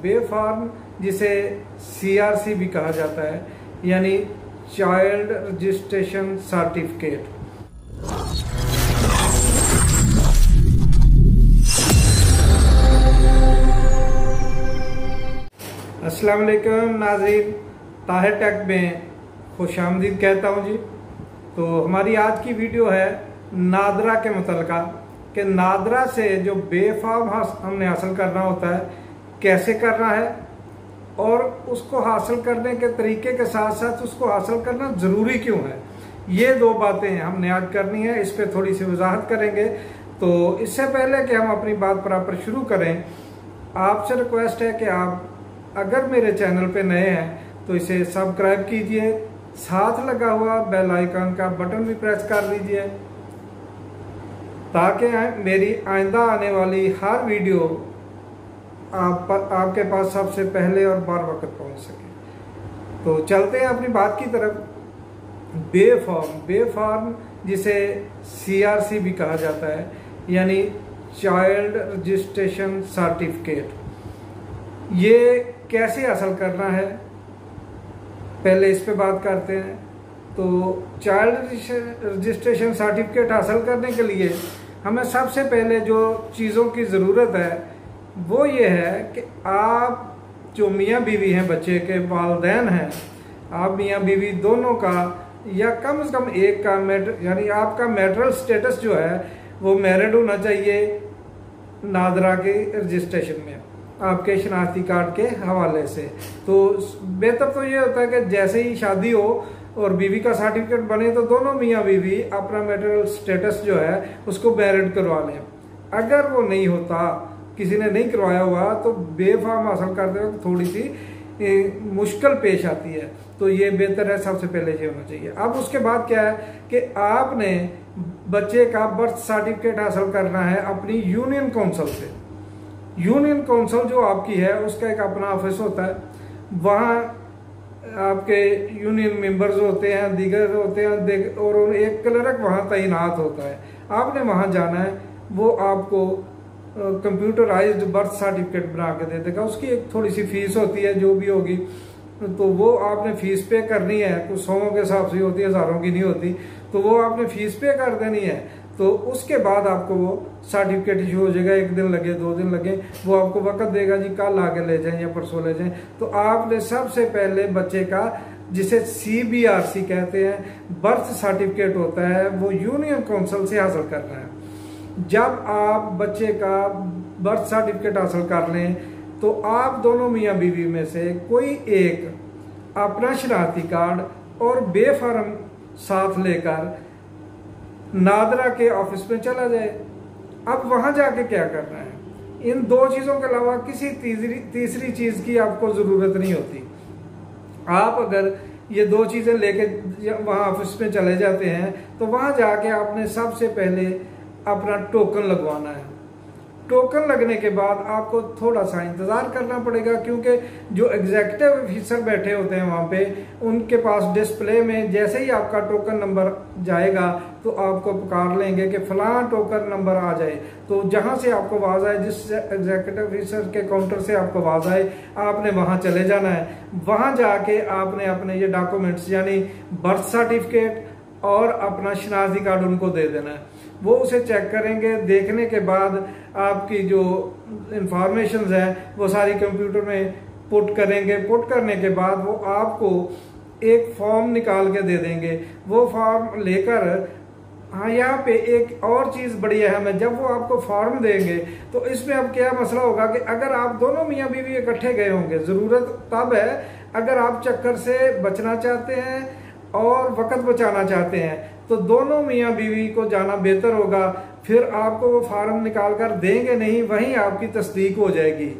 बे form जिसे CRC भी कहा जाता है, यानी चाइल्ड रजिस्ट्रेशन सर्टिफिकेट। अस्सलाम वालेकुम नाज़रीन, ताहिर टेक में खुशामदीद कहता हूँ जी। तो हमारी आज की वीडियो है नादरा के मुतल्लिका कि नादरा से जो बे फॉर्म हमने हासिल करना होता है कैसे करना है, और उसको हासिल करने के तरीके के साथ साथ उसको हासिल करना ज़रूरी क्यों है। ये दो बातें हमने आज करनी है, इस पर थोड़ी सी वजाहत करेंगे। तो इससे पहले कि हम अपनी बात बराबर शुरू करें, आपसे रिक्वेस्ट है कि आप अगर मेरे चैनल पे नए हैं तो इसे सब्सक्राइब कीजिए, साथ लगा हुआ बेल आइकन का बटन भी प्रेस कर लीजिए ताकि मेरी आइंदा आने वाली हर वीडियो आपके पास सबसे पहले और बर वक्त पहुंच सके। तो चलते हैं अपनी बात की तरफ। बे फॉर्म जिसे CRC भी कहा जाता है, यानी चाइल्ड रजिस्ट्रेशन सर्टिफिकेट, ये कैसे हासिल करना है पहले इस पे बात करते हैं। तो चाइल्ड रजिस्ट्रेशन सर्टिफिकेट हासिल करने के लिए हमें सबसे पहले जो चीज़ों की ज़रूरत है वो ये है कि आप जो मियाँ बीवी हैं, बच्चे के वालिदैन हैं, आप मियाँ बीवी दोनों का या कम से कम एक का यानी आपका मैरिटल स्टेटस जो है वो मैरिड होना चाहिए नादरा के रजिस्ट्रेशन में आपके शनाख्ती कार्ड के हवाले से। तो बेहतर तो ये होता है कि जैसे ही शादी हो और बीवी का सर्टिफिकेट बने तो दोनों मियाँ बीवी अपना मैरिटल स्टेटस जो है उसको मैरिड करवा लें। अगर वो नहीं होता, किसी ने नहीं करवाया हुआ, तो बे फॉर्म हासिल करते वक्त थोड़ी सी मुश्किल पेश आती है। तो ये बेहतर है, सबसे पहले ये होना चाहिए। अब उसके बाद क्या है कि आपने बच्चे का बर्थ सर्टिफिकेट हासिल करना है अपनी यूनियन काउंसिल से। यूनियन काउंसिल जो आपकी है उसका एक अपना ऑफिस होता है, वहाँ आपके यूनियन मेंबर्स होते हैं, दीगर होते हैं, और एक क्लर्क वहाँ तैनात होता है। आपने वहाँ जाना है, वो आपको कंप्यूटराइज्ड बर्थ सर्टिफिकेट बना के दे देगा। उसकी एक थोड़ी सी फीस होती है, जो भी होगी, तो वो आपने फीस पे करनी है। कुछ सौों के हिसाब से होती है, हज़ारों की नहीं होती, तो वो आपने फीस पे कर देनी है। तो उसके बाद आपको वो सर्टिफिकेट इशू हो जाएगा। 1 दिन लगे, 2 दिन लगे, वो आपको वक्त देगा जी, कल आके ले जाएं या परसों ले जाएं। तो आपने सबसे पहले बच्चे का, जिसे CBRC कहते हैं, बर्थ सर्टिफिकेट होता है, वो यूनियन काउंसिल से हासिल करना है। जब आप बच्चे का बर्थ सर्टिफिकेट हासिल कर लें तो आप दोनों मियाँ बीवी में से कोई एक अपना शनाख्ती कार्ड और बे फॉर्म साथ लेकर नादरा के ऑफिस में चला जाए। अब वहां जाके क्या करना है, इन दो चीजों के अलावा किसी तीसरी चीज की आपको जरूरत नहीं होती। आप अगर ये दो चीजें लेके वहां ऑफिस में चले जाते हैं तो वहां जाके आपने सबसे पहले अपना टोकन लगवाना है। टोकन लगने के बाद आपको थोड़ा सा इंतजार करना पड़ेगा, क्योंकि जो एग्जीक्यूटिव ऑफिसर बैठे होते हैं वहां पे, उनके पास डिस्प्ले में जैसे ही आपका टोकन नंबर जाएगा तो आपको पुकार लेंगे कि फलां टोकन नंबर आ जाए। तो जहां से आपको आवाज आए, जिस एग्जीक्यूटिव ऑफिसर के काउंटर से आपको आवाज आए, आपने वहां चले जाना है। वहां जाके आपने अपने ये डॉक्यूमेंट्स यानी बर्थ सर्टिफिकेट और अपना शनाख्ती कार्ड उनको दे देना है। वो उसे चेक करेंगे, देखने के बाद आपकी जो इंफॉर्मेशन है वो सारी कंप्यूटर में पुट करेंगे। पुट करने के बाद वो आपको एक फॉर्म निकाल के दे देंगे। वो फॉर्म लेकर, हाँ, यहाँ पे एक और चीज बड़ी अहम है, जब वो आपको फॉर्म देंगे तो इसमें अब क्या मसला होगा कि अगर आप दोनों मियाँ बीवी इकट्ठे गए होंगे, जरूरत तब है अगर आप चक्कर से बचना चाहते हैं और वक्त बचाना चाहते हैं तो दोनों मियाँ बीवी को जाना बेहतर होगा। फिर आपको वो फार्म निकाल कर देंगे नहीं, वहीं आपकी तस्दीक हो जाएगी।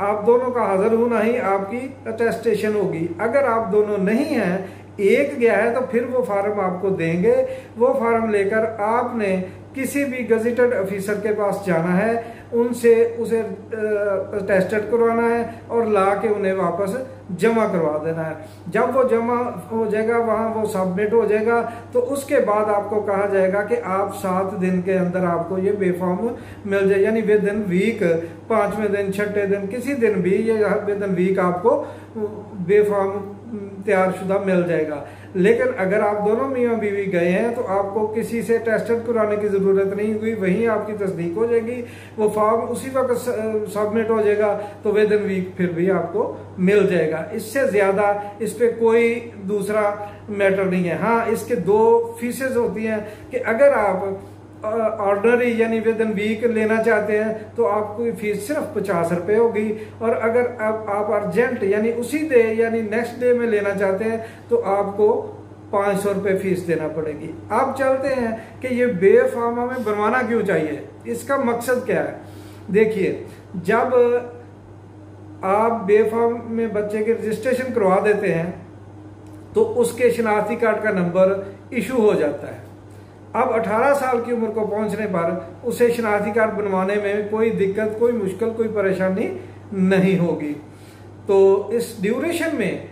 आप दोनों का हाजिर होना ही आपकी अटेस्टेशन होगी। अगर आप दोनों नहीं हैं, एक गया है, तो फिर वो फार्म आपको देंगे। वो फार्म लेकर आपने किसी भी गजेटेड ऑफिसर के पास जाना है, उनसे उसे टेस्टेड करवाना है और ला के उन्हें वापस जमा करवा देना है। जब वो जमा हो जाएगा, वहां वो सबमिट हो जाएगा, तो उसके बाद आपको कहा जाएगा कि आप 7 दिन के अंदर आपको ये बे फॉर्म मिल जाए, यानी विद इन वीक 5वें दिन, 6ठे दिन, किसी दिन भी ये विद इन वीक आपको बे फॉर्म तैयारशुदा मिल जाएगा। लेकिन अगर आप दोनों मियाँ बीवी गए हैं तो आपको किसी से टेस्टेड कराने की जरूरत नहीं हुई, वहीं आपकी तस्दीक हो जाएगी, वो फॉर्म उसी वक्त सबमिट हो जाएगा, तो विद इन वीक फिर भी आपको मिल जाएगा। इससे ज्यादा इस पे कोई दूसरा मैटर नहीं है। हाँ, इसके 2 फीसेज होती हैं कि अगर आप ऑर्डनरी यानी विद इन वीक लेना चाहते हैं तो आपकी फीस सिर्फ 50 रुपए होगी, और अगर आप अर्जेंट यानी उसी डे यानी नेक्स्ट डे में लेना चाहते हैं तो आपको 500 रुपए फीस देना पड़ेगी। अब चलते हैं कि ये बे फॉर्म हमें बनवाना क्यों चाहिए, इसका मकसद क्या है। देखिए, जब आप बे फॉर्म में बच्चे के रजिस्ट्रेशन करवा देते हैं तो उसके शनाख्ती कार्ड का नंबर इशू हो जाता है। अब 18 साल की उम्र को पहुंचने पर उसे शनाख्ती कार्ड बनवाने में कोई दिक्कत, कोई मुश्किल, कोई परेशानी नहीं होगी। तो इस ड्यूरेशन में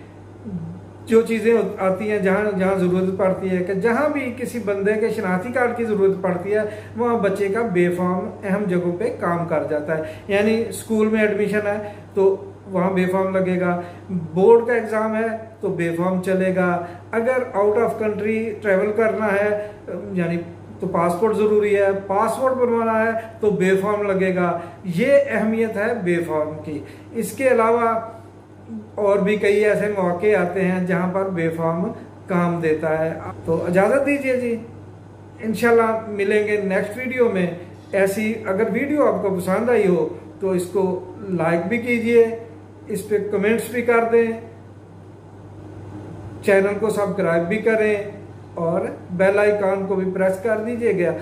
जो चीजें आती हैं, जहां जहां जरूरत पड़ती है कि जहां भी किसी बंदे के शनाख्ती कार्ड की जरूरत पड़ती है वहां बच्चे का बे फॉर्म अहम जगहों पे काम कर जाता है। यानी स्कूल में एडमिशन है तो वहां बे फॉर्म लगेगा, बोर्ड का एग्जाम है तो बे फॉर्म चलेगा, अगर आउट ऑफ कंट्री ट्रेवल करना है यानी तो पासपोर्ट जरूरी है, पासपोर्ट बनवाना है तो बे फॉर्म लगेगा। ये अहमियत है बे फॉर्म की। इसके अलावा और भी कई ऐसे मौके आते हैं जहां पर बे फॉर्म काम देता है। तो इजाजत दीजिए जी, इंशाल्लाह मिलेंगे नेक्स्ट वीडियो में। ऐसी अगर वीडियो आपको पसंद आई हो तो इसको लाइक भी कीजिए, इस पे कमेंट्स भी कर दें, चैनल को सब्सक्राइब भी करें और बेल आइकॉन को भी प्रेस कर दीजिएगा